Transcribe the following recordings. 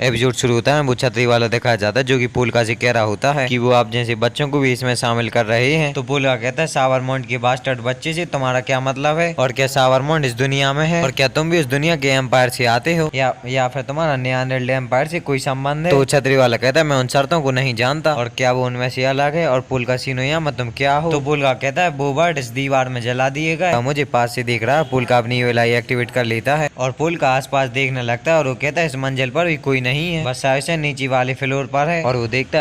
Episode शुरू होता है। वो छतरी वाला दिखाया जाता है जो कि पोलका से कह रहा होता है कि वो आप जैसे बच्चों को भी इसमें शामिल कर रहे हैं। तो पोलका कहता है सावरमोंट के बास्टर्ड बच्चे से तुम्हारा क्या मतलब है, और क्या सावरमोंट इस दुनिया में है, और क्या तुम भी इस दुनिया के एम्पायर से आते हो या फिर तुम्हारा नियानडेल एम्पायर से कोई संबंध है। तो छतरी वाला कहता है मैं उन शर्तों को नहीं जानता, और क्या वो उनमें से अलग है, और पोलका सिनोयामा तुम क्या हो। तो पोलका कहता है वो वर्ड इस दीवार में जला दिए गए, मुझे पास से देख रहा है। पोलका अपनी यूएलआई एक्टिवेट कर लेता है और पोलका आसपास देखने लगता है, और वो कहता है इस मंजिल पर भी कोई नहीं है, बस ऐसे नीचे वाले फ्लोर पर है। और वो देखता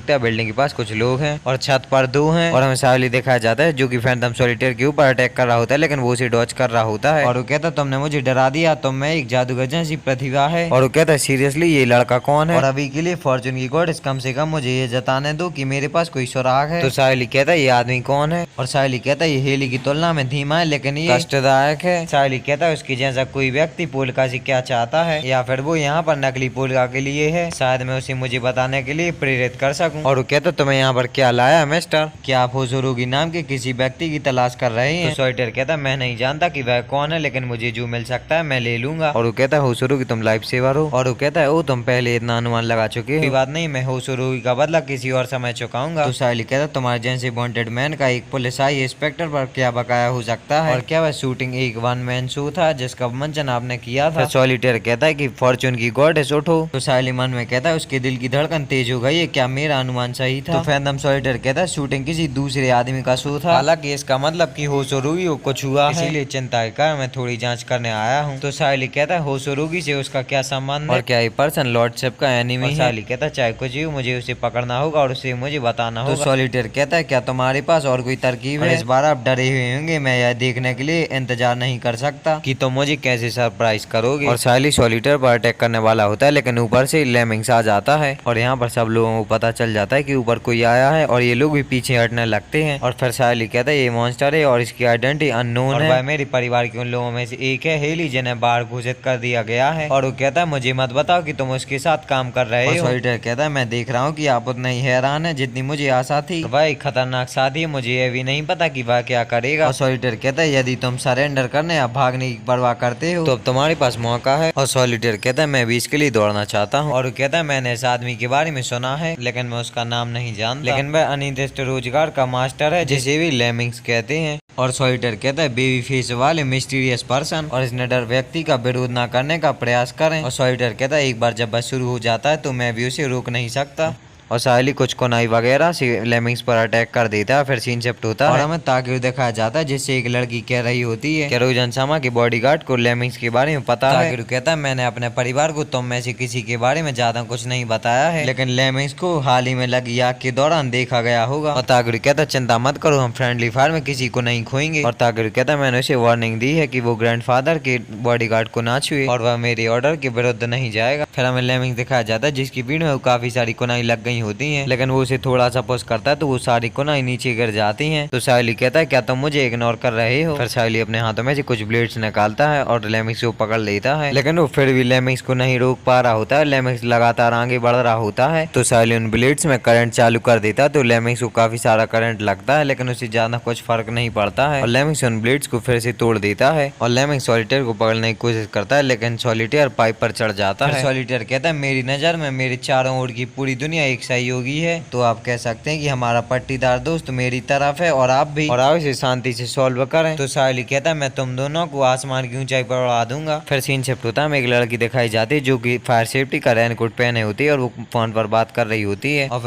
है बिल्डिंग के पास कुछ लोग हैं और छत पर दो हैं। और हमें सावली दिखाया जाता है जो कि फैंटम सॉलिटेयर के ऊपर अटैक कर रहा होता है, लेकिन वो उसे डॉज कर रहा होता है। और वो कहता है तुमने मुझे डरा दिया, तुम में एक जादूगर जैसी प्रतिभा है। और वो कहता है सीरियसली ये लड़का कौन है, और अभी के लिए फॉर्चून की गॉड कम से कम मुझे ये जताने दो कि मेरे पास कोई सुराग है। तो सावली कहता है ये आदमी कौन है, और सावली कहता है ये हेली की तुलना में धीमा है लेकिन ये कष्टदायक है। सावली कहता है उसकी जैसा कोई व्यक्ति पोलका से क्या चाहता है, या फिर वो यहाँ पर नकली पोलका के लिए है, शायद मैं उसे मुझे बताने के लिए प्रेरित कर सकूं। और वो कहता तुम्हें यहाँ पर क्या लाया मिस्टर, क्या आप होशोरोगी नाम के किसी व्यक्ति की तलाश कर रहे हैं। तो सॉलिटेयर कहता मैं नहीं जानता कि वह कौन है, लेकिन मुझे जो मिल सकता है मैं ले लूंगा। और वो कहता है होशोरोगी तुम लाइफ सेवर हो। और वो कहता है ओ तुम पहले इतना अनुमान लगा चुके हो, बात नहीं, मैं होशोरोगी का बदला किसी और समय चुकाऊंगा। तो साहिल कहता तुम्हारे जैसे वांटेड मैन का एक पुलिस आई इंस्पेक्टर पर क्या बकाया हो सकता है, और क्या वह शूटिंग एक वन मैन शो था जिसका मंचन आपने किया था। सॉलिटेयर कहता है कि फॉर्चून की गॉडेस उठो। तो साहिल मन में कहता है उसके दिल की धड़कन तेज हो गई है, क्या मेरा अनुमान सही था। तो फैंटम सॉलिटेयर कहता है शूटिंग किसी दूसरे आदमी का शो था, हालांकि इसका मतलब कि होशोरोगी को कुछ हुआ है, इसीलिए चिंता के कारण मैं थोड़ी जांच करने आया हूँ। तो साहिल कहता है होशोरोगी से उसका क्या संबंध है, और क्या ये पर्सन लॉर्डशिप का एनिमी है। साहिल कहता है चाहे कुछ ही हो मुझे उसे पकड़ना होगा और उसे मुझे बताना होगा। तो सॉलिटेयर कहता है क्या तुम्हारे पास और कोई तरकीब है। इस बार आप डरे हुए होंगे, मैं यह देखने के लिए इंतजार नहीं कर सकता कि तुम मुझे कैसे सरप्राइज करोगे। और साहिल सॉलिटेयर पर अटैक करने वाला होता है, लेकिन ऊपर से लेमिंग्स आ जाता है और यहाँ पर सब लोगों को पता चल जाता है कि ऊपर कोई आया है, और ये लोग भी पीछे हटने लगते हैं। और फिर साहिल कहता है ये मॉन्स्टर है और इसकी आइडेंटिटी अननोन है, मेरे परिवार के उन लोगों में से एक है हेली, जिन्हें बाहर घोषित कर दिया गया है। और वो कहता है मुझे मत बताओ कि तुम उसके साथ काम कर रहे हो। सॉलिटेयर कहता है मैं देख रहा हूँ कि आप उतना ही हैरान है जितनी मुझे आशा थी। वह एक खतरनाक साथी है, मुझे यह भी नहीं पता कि वह क्या करेगा। और सॉलिटेयर कहता है यदि तुम सरेंडर करने या भागने की परवाह करते हो तो अब तुम्हारे पास मौका है। और सॉलिटेयर कहता है मैं भी इसके लिए दौड़ना चाहता हूँ। और वो कहता है मैंने इस आदमी के बारे में सुना है, लेकिन मैं उसका नाम नहीं जानता, लेकिन वह अनिर्दिष्ट रोजगार का मास्टर है जिसे भी लेमिंग्स कहते हैं। और सॉलिटेयर कहता है बेबी फेस वाले मिस्टीरियस पर्सन और इस निडर व्यक्ति का विरोध न करने का प्रयास करें। और सॉलिटेयर कहता है एक बार जब वह शुरू हो जाता है तो मैं भी उसे रोक नहीं सकता। और साहिल कुछ कोनाई वगैरह से लेमिंग्स पर अटैक कर देता है, फिर सीन शिफ्ट होता है और हमें ताकिर दिखाया जाता है जिससे एक लड़की कह रही होती है कैरोजन शर्मा के बॉडीगार्ड को लेमिंग्स के बारे में पता है। ताकिर कहता है मैंने अपने परिवार को तुम में से किसी के बारे में ज्यादा कुछ नहीं बताया है, लेकिन लेमिंग्स को हाल ही में लगी आग के दौरान देखा गया होगा। और ताकिर कहता है चिंता मत करो, हम फ्रेंडली फायर में किसी को नहीं खोएंगे। और ताकिर कहता है मैंने उसे वार्निंग दी है कि वो ग्रैंडफादर के बॉडीगार्ड को ना छुए और वह मेरे ऑर्डर के विरुद्ध नहीं जाएगा। फिर हमें लेमिंग्स दिखाया जाता है जिसकी भीड़ में काफी सारी कोनाई लग गई होती है, लेकिन उसे थोड़ा सा पुश करता है तो वो सारी कोनाई नीचे गिर जाती हैं। तो साहिल कहता है क्या तुम मुझे इग्नोर कर रहे हो। फिर साहिल अपने हाथों में से कुछ ब्लेड्स निकालता है और लेमिंग्स को पकड़ लेता है, लेकिन वो फिर भी लेमिंग्स को नहीं रोक पा रहा होता है। लेमिंग्स लगातार आगे बढ़ रहा होता है तो साहिल उन ब्लेड्स में करंट चालू कर देता है, तो लेमिंग्स को काफी सारा करंट लगता है, लेकिन उसे ज्यादा कुछ फर्क नहीं पड़ता है। और लेमिंग्स उन ब्लेड्स को फिर से तोड़ देता है और लेमिंग्स सॉलिटेयर को पकड़ने की कोशिश करता है, लेकिन सॉलिटेयर पाइप पर चढ़ जाता है। सॉलिटेयर कहता है मेरी नजर में मेरे चारों ओर की पूरी दुनिया एक सहयोगी है, तो आप कह सकते हैं कि हमारा पट्टीदार दोस्त मेरी तरफ है और आप भी, और आप इसे शांति से सॉल्व करें। तो साहिल कहता है मैं तुम दोनों को आसमान की ऊंचाई पर उड़ा दूंगा। फिर सीन शिफ्ट होता है, एक लड़की दिखाई जाती है जो कि फायर सेफ्टी का रेनकोट पहने होती है और वो फोन पर बात कर रही होती है। और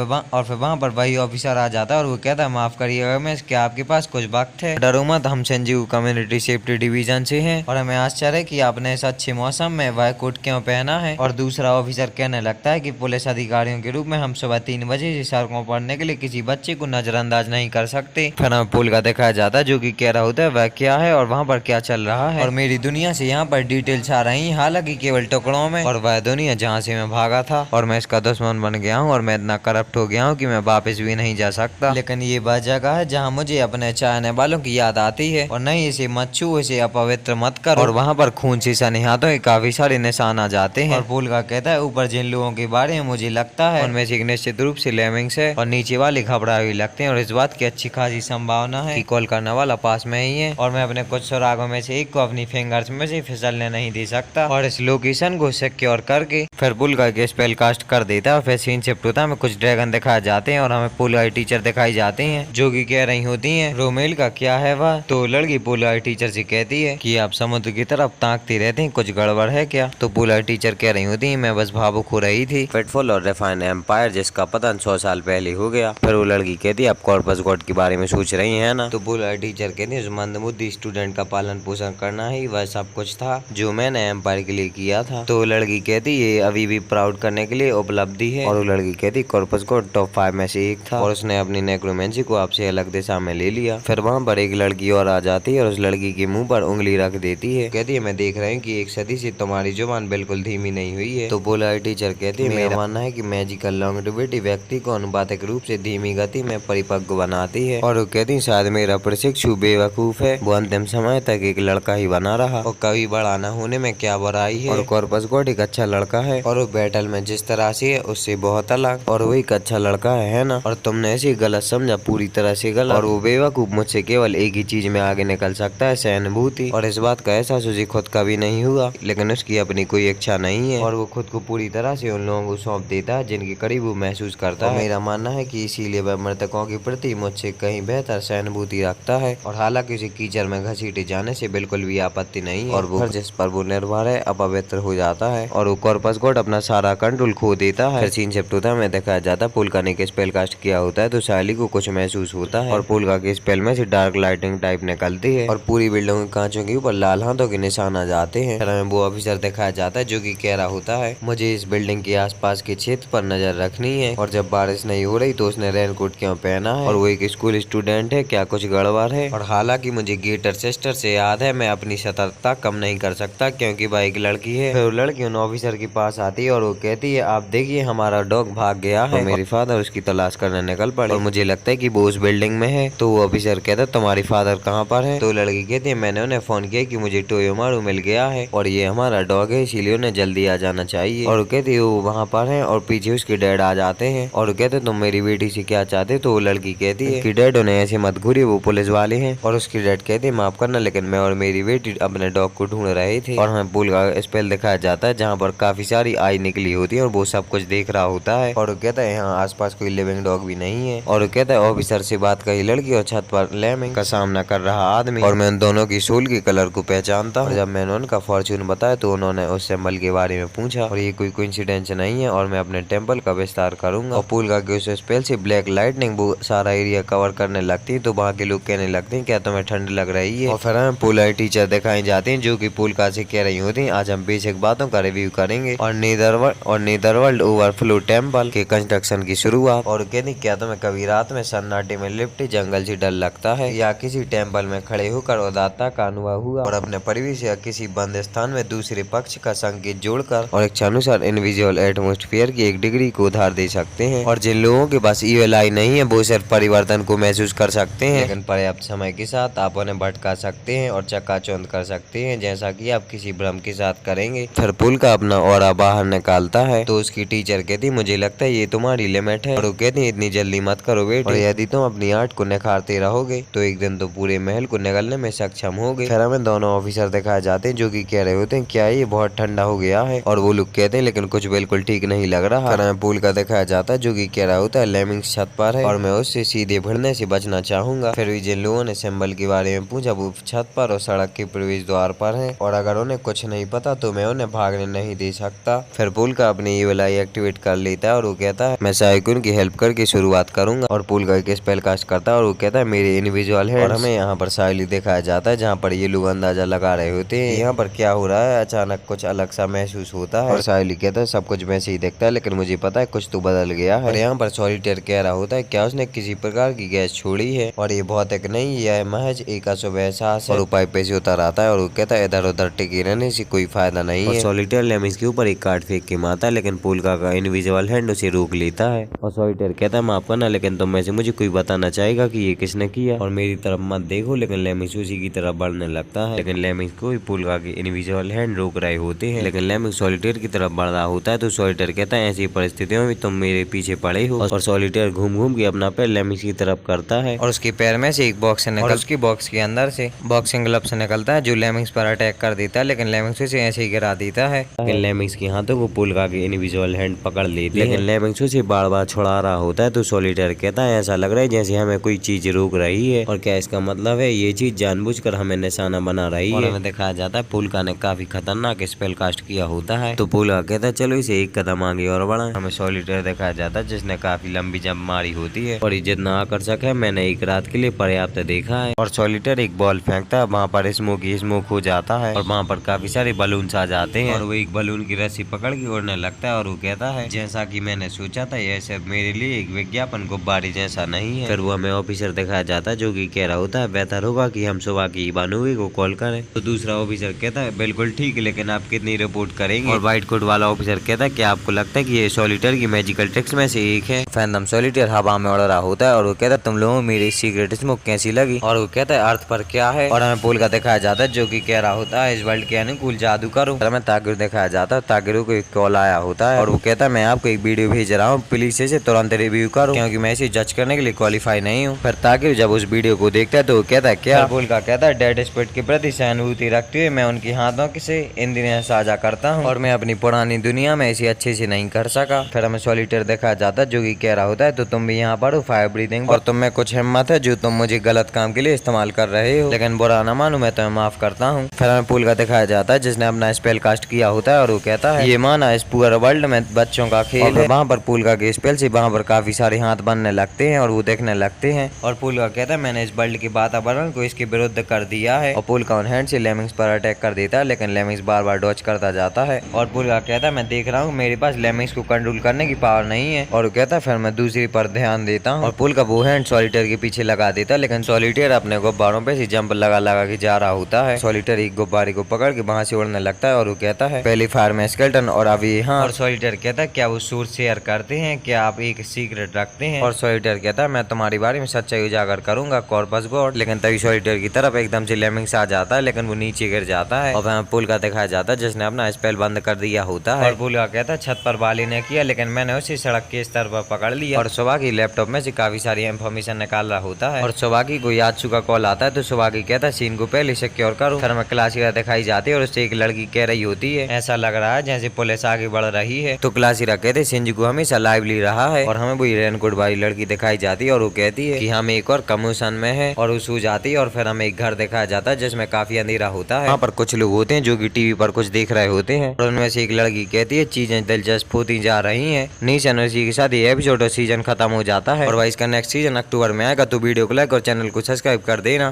फिर वहाँ पर वही ऑफिसर आ जाता है और वो कहता है माफ करिएगा मिस, क्या आपके पास कुछ वक्त है। डरो मत, हम संजीव कम्युनिटी सेफ्टी डिवीजन से हैं और हमें आश्चर्य है कि आपने इस अच्छे मौसम में वह कोट क्यों पहना है। और दूसरा ऑफिसर कहने लगता है कि पुलिस अधिकारियों के रूप में हम सुबह 3 बजे से सड़कों पढ़ने के लिए किसी बच्चे को नजरअंदाज नहीं कर सकते। फिर हमें पोलका दिखाया जाता है जो कि कह रहा होता है वह क्या है और वहाँ पर क्या चल रहा है, और मेरी दुनिया से यहाँ पर डिटेल्स आ रही हैं, हालांकि केवल टुकड़ों में, और वह दुनिया जहाँ से मैं भागा था और मैं इसका दुश्मन बन गया हूँ और मैं इतना करप्ट हो गया हूँ कि मैं वापस भी नहीं जा सकता। लेकिन ये वह जगह है जहाँ मुझे अपने चाहने वालों की याद आती है, और नहीं इसे मत छू, इसे अपवित्र मत करो। और वहाँ पर खून से सने हाथों के काफी सारे निशान आ जाते हैं। और पोलका कहता है ऊपर जिन लोगों के बारे में मुझे लगता है उनमें से एक निश्चित रूप से लेमिंग्स है और नीचे वाले घबराए हुए लगते हैं और इस बात की अच्छी खासी संभावना है कि कॉल करने वाला पास में ही है और मैं अपने कुछ सुरागों में से एक को अपनी फिंगर्स में से फिसलने नहीं दे सकता और इस लोकेशन को सिक्योर करके फिर पुल का स्पेल कास्ट कर देता है और फिर सीन शिफ्ट होता है। हमें कुछ ड्रैगन दिखाए जाते हैं और हमें पुल टीचर दिखाई जाते हैं जो कि कह रही होती हैं रोमेल का क्या है वह। तो लड़की पुल टीचर से कहती है कि आप समुद्र की तरफ ताकती रहती हैं, कुछ गड़बड़ है क्या। तो पुल टीचर कह रही होती है मैं बस भावुक हो रही थी। फेटफुल और रिफाइन एम्पायर जिसका पतन 100 साल पहले हो गया। फिर वो लड़की कहती है आप कॉर्पस गॉड के बारे में सोच रही है ना। तो पुल टीचर कहती है उस मंदबुद्धि स्टूडेंट का पालन पोषण करना ही वह सब कुछ था जो मैंने एम्पायर के लिए किया था। तो लड़की कहती ये अभी भी प्राउड करने के लिए उपलब्धि है और वो लड़की कहती कॉर्पस गॉड टॉप 5 में से एक था और उसने अपनी नेक्रोमेंसी को आपसे अलग दिशा में ले लिया। फिर वहाँ पर एक लड़की और आ जाती है और उस लड़की के मुंह पर उंगली रख देती है। कहती है मैं देख रही हूँ कि एक सदी से तुम्हारी जुबान बिल्कुल धीमी नहीं हुई है। तो पोलर टीचर कहती है मेरा मानना है कि मैजिकल लॉन्गेविटी व्यक्ति को अनुपातिक रूप से धीमी गति में परिपक्व बनाती है। और वो कहती शायद मेरा प्रशिक्षु बेवकूफ है, वो अंतिम समय तक एक लड़का ही बना रहा और कभी बड़ा न होने में क्या बुराई है। और कॉर्पस गॉड एक अच्छा लड़का है और वो बैटल में जिस तरह से है उससे बहुत अलग और वो एक अच्छा लड़का है ना। और तुमने ऐसे गलत समझा, पूरी तरह से गलत। और वो बेवकूफ मुझसे केवल एक ही चीज में आगे निकल सकता है, सहानुभूति। और इस बात का एहसास उसे खुद का भी नहीं हुआ, लेकिन उसकी अपनी कोई इच्छा नहीं है और वो खुद को पूरी तरह से उन लोगों को सौंप देता है जिनके करीब वो महसूस करता है। मेरा मानना है कि इसीलिए वह मृतकों के प्रति मुझसे कहीं बेहतर सहानुभूति रखता है। और हालांकि उसे कीचड़ में घसीटे जाने से बिल्कुल भी आपत्ति नहीं और वो जिस पर वो निर्भर है अपवित्र हो जाता है और वो कॉर्पस गॉड अपना सारा कंट्रोल खो देता है। सीन शिफ्ट होता है, दिखाया जाता है पुलका ने स्पेल कास्ट किया होता है तो सायली को कुछ महसूस होता है और पुलका के स्पेल में से डार्क लाइटिंग टाइप निकलती है और पूरी बिल्डिंग के कांचों के ऊपर लाल हाथों के निशान आ जाते हैं। हमें वो ऑफिसर दिखाया जाता है जो कि कह रहा होता है मुझे इस बिल्डिंग के आसपास के क्षेत्र पर नजर रखनी है और जब बारिश नहीं हो रही तो उसने रेनकोट क्यों पहना है और वो एक स्कूल स्टूडेंट है, क्या कुछ गड़बड़ है। और हालांकि मुझे गेटर सिस्टर से याद है मैं अपनी सतर्कता कम नहीं कर सकता क्योंकि वह एक लड़की है। फिर लड़की उन ऑफिसर के पास आती है और वो कहती है आप देखिए हमारा डॉग भाग गया है। मेरे फादर उसकी तलाश करने निकल पड़े और मुझे लगता है कि वो उस बिल्डिंग में है। तो वो ऑफिसर कहता है तुम्हारी फादर कहाँ पर है। तो लड़की कहती है मैंने उन्हें फोन किया कि मुझे टोयोमारू मिल गया है और ये हमारा डॉग है इसीलिए उन्हें जल्दी आ जाना चाहिए। और वो कहती है वो वहाँ पर है और पीछे उसके डैड आ जाते हैं और वो कहते तुम मेरी बेटी से क्या चाहते। तो वो लड़की कहती है कि डैड उन्हें ऐसे मत घूरिए, वो पुलिस वाले हैं। और उसकी डैड कहती है माफ करना लेकिन मैं और मेरी बेटी अपने डॉग को ढूंढ रहे थे। और हमें पुल का स्पेल दिखाया जाता है जहाँ पर काफी सारी आई निकली होती है और वो सब कुछ देख रहा होता है। और वो कहता है यहाँ आसपास कोई लिविंग डॉग भी नहीं है। और वो कहता है ऑफिसर से बात कही लड़की और छत पर लेमिंग का सामना कर रहा आदमी और मैं उन दोनों की सोल के कलर को पहचानता हूँ। जब मैंने उनका फॉर्च्यून बताया तो उन्होंने उस सिंबल के बारे में पूछा और ये कोई कोइंसिडेंस नहीं है और मैं अपने टेम्पल का विस्तार करूंगा। और पुल का स्पेल से ब्लैक लाइटनिंग वो सारा एरिया कवर करने लगती है तो वहाँ के लोग कहने लगते हैं क्या तुम्हें ठंड लग रही है। और फिर हमें पुल टीचर दिखाई जाते हैं जो कि पुल का से कह रही होती है आज हम बेसिक बातों का रिव्यू करेंगे और नीदरवर्ल्ड ओवरफ्लो टेम्पल के कंस्ट्रक्शन की शुरुआत। और कहती क्या तुम्हें कभी रात में सन्नाटे में लिपटे जंगल से डर लगता है या किसी टेम्पल में खड़े होकर उदारता का अनुभव हुआ और अपने परिवेश या किसी बंद स्थान में दूसरे पक्ष का संकेत जोड़कर और इच्छानुसार इनविजुअल एटमोस्फेयर की एक डिग्री को उधार दे सकते हैं। और जिन लोगों के पास ईएल आई नहीं है वो सिर्फ परिवर्तन को महसूस कर सकते हैं लेकिन पर्याप्त समय के साथ आप उन्हें भटका सकते हैं और चकाचौंध कर सकते हैं जैसा कि आप किसी भ्रम के साथ करेंगे। फिर पुल का अपना ऑरा बाहर निकालता है तो उसकी टीचर कहती मुझे लगता है ये तुम्हारी लिमिट है। और वो कहती इतनी जल्दी मत करो बेटे और यदि तुम अपनी आर्ट को निखारते रहोगे तो एक दिन तो पूरे महल को निगलने में सक्षम होगे। फिर हमें दोनों ऑफिसर दिखाए जाते हैं जो कि कह रहे होते हैं क्या ये बहुत ठंडा हो गया है। और वो लोग कहते हैं लेकिन कुछ बिल्कुल ठीक नहीं लग रहा। फिर हमें पुल का दिखाया जाता है जो कि कह रहा होता है लेमिंग्स छत पर है और मैं उससे सीधे भिड़ने से बचना चाहूंगा। फिर भी जिन लोगों ने सिंबल के बारे में पूछा वो छत पर और सड़क के प्रवेश द्वार पर है और अगर उन्हें कुछ नहीं पता तो मैं उन्हें भागने नहीं दे सकता। फिर पुल का अपनी ईविल आई एक्टिवेट कर लेता है और वो कहता है मैं साइकुन की हेल्प करके शुरुआत करूंगा। और पुल का एक स्पेल कास्ट करता है और वो कहता है मेरे इनविजुअल है। और हमें यहाँ पर साइली दिखाया जाता है जहाँ पर ये लोग अंदाजा लगा रहे होते हैं यहाँ पर क्या हो रहा है। अचानक कुछ अलग सा महसूस होता है और साइली कहता है सब कुछ वैसे ही दिखता है लेकिन मुझे पता है कुछ तो बदल गया है। और यहाँ पर सॉलिटेयर कह रहा होता है क्या उसने किसी प्रकार की गैस छोड़ी है और ये भौतिक नहीं यह महज एक अशुभ एहसास है। और उपाय पे से उतर आता है और वो कहता है इधर उधर टिके रहने से कोई फायदा नहीं है। सॉलिटेयर लेमिंग्स के ऊपर एक कार्ड फेंक के मारता है लेकिन पुल का इनविजिबल हैंड उसे रोक लेता है। और सॉलिटेयर कहता है माफ करना लेकिन तुम में से मुझे कोई बताना चाहेगा कि ये किसने किया और मेरी तरफ मत देखो। लेकिन लेमिंग्स उसी की तरफ बढ़ने लगता है लेकिन लेमिंग्स को पुल का इनविजिबल हैंड रोक रहे होते हैं। लेकिन लेमिंग्स सॉलिटेयर की तरफ बढ़ रहा होता है तो सॉलिटेयर कहता है ऐसी परिस्थितियों में तुम मेरे पीछे पड़े हो। और सॉलिटेयर घूम घूम के अपना पैर लेमिक्स की तरफ करता है और उसके पैर में से एक बॉक्स निकल उसकी बॉक्स के अंदर से बॉक्सिंग ग्लव्स निकलता है जो लेमिक्स पर अटैक कर देता है, लेकिन लेमिक्स उसे ऐसे ही गिरा देता है। लेमिक्स के हाथों को पुलका के इनविजिबल हैंड पकड़ लेती है, लेकिन लेमिक्स उसे बार बार छुड़ा रहा होता है। तो सॉलिटेयर कहता है ऐसा लग रहा है जैसे हमें कोई चीज रोक रही है, और क्या इसका मतलब है ये चीज जानबूझकर हमें निशाना बना रही है। और हमें दिखाया जाता है पुलका ने काफी खतरनाक स्पेल कास्ट किया होता है। तो पुलका कहता है चलो इसे एक कदम आगे और बढ़ा। हमें सॉलिटेयर दिखाया जाता है जिसने काफी लंबी जंप मारी होती है, और ये जितना आकर्षक है मैंने एक रात के लिए पर्याप्त देखा है। और सॉलिटेयर एक बॉल फेंकता है, वहाँ पर स्मोक हो जाता है और वहाँ पर काफी सारे बलून्स आ जाते हैं, और वो एक बलून की रस्सी पकड़ के उड़ने लगता है। और वो कहता है जैसा कि मैंने सोचा था यह सब मेरे लिए एक विज्ञापन गुब्बारे जैसा नहीं है। फिर वो हमें ऑफिसर दिखाया जाता है जो कि कह रहा होता है बेहतर होगा कि हम सुबह की इबानुवे को कॉल करें। तो दूसरा ऑफिसर कहता है बिल्कुल ठीक है, लेकिन आप कितनी रिपोर्ट करेंगे। और व्हाइट कोट वाला ऑफिसर कहता है क्या आपको लगता है कि ये सॉलिटेयर की मैजिकल ट्रिक्स में से एक है। फैंटम सॉलिटेयर हवा में उड़ रहा होता है और वो कहता है तुम लोगों मेरी सीक्रेट स्मोक कैसी लगी। और वो कहता है अर्थ पर क्या है। और हमें पुल का दिखाया जाता है जो कि कह रहा होता है इस वर्ल्ड के अनुकूल जादू करो। हमें तागिर दिखाया जाता है, तागिर को एक कॉल आया होता है और वो कहता है मैं आपको एक वीडियो भेज रहा हूँ, प्लीज इसे तुरंत रिव्यू करो क्योंकि मैं इसे जज करने के लिए क्वालिफाई नहीं हूँ। फिर तागिर जब उस वीडियो को देखता है तो वो कहता है क्या। पुल का कहता है डेड स्पिरिट के प्रति सहानुभूति रखते हुए मैं उनके हाथों से इन दिनों साझा करता हूँ और मैं अपनी पुरानी दुनिया में इसे अच्छे से नहीं कर सका। फिर हमें सॉलिटेयर दिखाया जाता है जो कि कह रहा होता है तो तुम भी यहाँ पर हो फायर ब्रीथिंग, और तुम में कुछ हिम्मत है जो तुम मुझे गलत काम के लिए इस्तेमाल कर रहे हो, लेकिन बुरा न मानो मैं तुम्हें माफ करता हूँ। फिर हमें पुल का दिखाया जाता है जिसने अपना स्पेल कास्ट किया होता है और वो कहता है ये माना इस पूरे वर्ल्ड में बच्चों का खेल है। वहाँ पर पुल का स्पेल से वहाँ पर काफी सारे हाथ बनने लगते हैं और वो देखने लगते हैं। और पुल का कहता है मैंने इस वर्ल्ड के वातावरण को इसके विरुद्ध कर दिया है। और पुल का ऑन हैंड से लेमिक्स पर अटैक कर देता है, लेकिन लेमिक्स बार बार डॉज करता जाता है। और पुल का कहता है मैं देख रहा हूँ मेरे पास लेमिक्स को कंट्रोल करने की पावर नहीं है। और वो कहता है फिर मैं दूसरी पर ध्यान देता हूँ। और पुल का वो हैंड सॉलिटेयर के पीछे लगा देता है, लेकिन सॉलिटेयर अपने गुब्बारों पे से जंप लगा लगा के जा रहा होता है। सॉलिटेयर एक गुब्बारे को पकड़ के वहाँ से उड़ने लगता है और वो कहता है पहली फायर में स्केलेटन और अभी यहाँ। और सॉलिटेयर कहता है क्या वो सोर्स शेयर करते हैं, क्या आप एक सीक्रेट रखते हैं। और सॉलिटेयर कहता है मैं तुम्हारे बारे में सच्चाई उजागर करूंगा कॉर्पस गॉड। लेकिन तभी सॉलिटेयर की तरफ एकदम से लेमिक्स आ जाता है, लेकिन वो नीचे गिर जाता है। और वहाँ पुल का दिखाया जाता है जिसने अपना स्पेल बंद कर दिया होता है। और पुल का कहता है छत पर वाली ने किया, लेकिन मैंने उसे सड़क के स्तर पर पकड़ लिया। और सुबह की लैपटॉप में से काफी सारी इन्फॉर्मेशन निकाल रहा होता है। और सुबह की को यात्सु का कॉल आता है तो सुबह की कहता है सीन को पहले सिक्योर करो। फिर हमें क्लासिरा दिखाई जाती है और उससे एक लड़की कह रही होती है ऐसा लग रहा है जैसे पुलिस आगे बढ़ रही है। तो क्लासिरा कहते शिंजुकू हमेशा लाइवली रहा है। और हमें वही रेनकोट वाली लड़की दिखाई जाती है और वो कहती है कि हम एक और कमोशन में है। और वो सो जाती है। और फिर हमें एक घर दिखाया जाता है जिसमें काफी अंधेरा होता है। वहाँ पर कुछ लोग होते हैं जो कि टीवी पर कुछ देख रहे होते हैं और उनमें से एक लड़की कहती है चीजें दिलचस्प होती जा रही हैं। नीचे उसी के साथ ये एपिसोड और सीजन खत्म हो जाता है। और भाई इसका नेक्स्ट सीजन अक्टूबर में आएगा, तो वीडियो को लाइक और चैनल को सब्सक्राइब कर देना।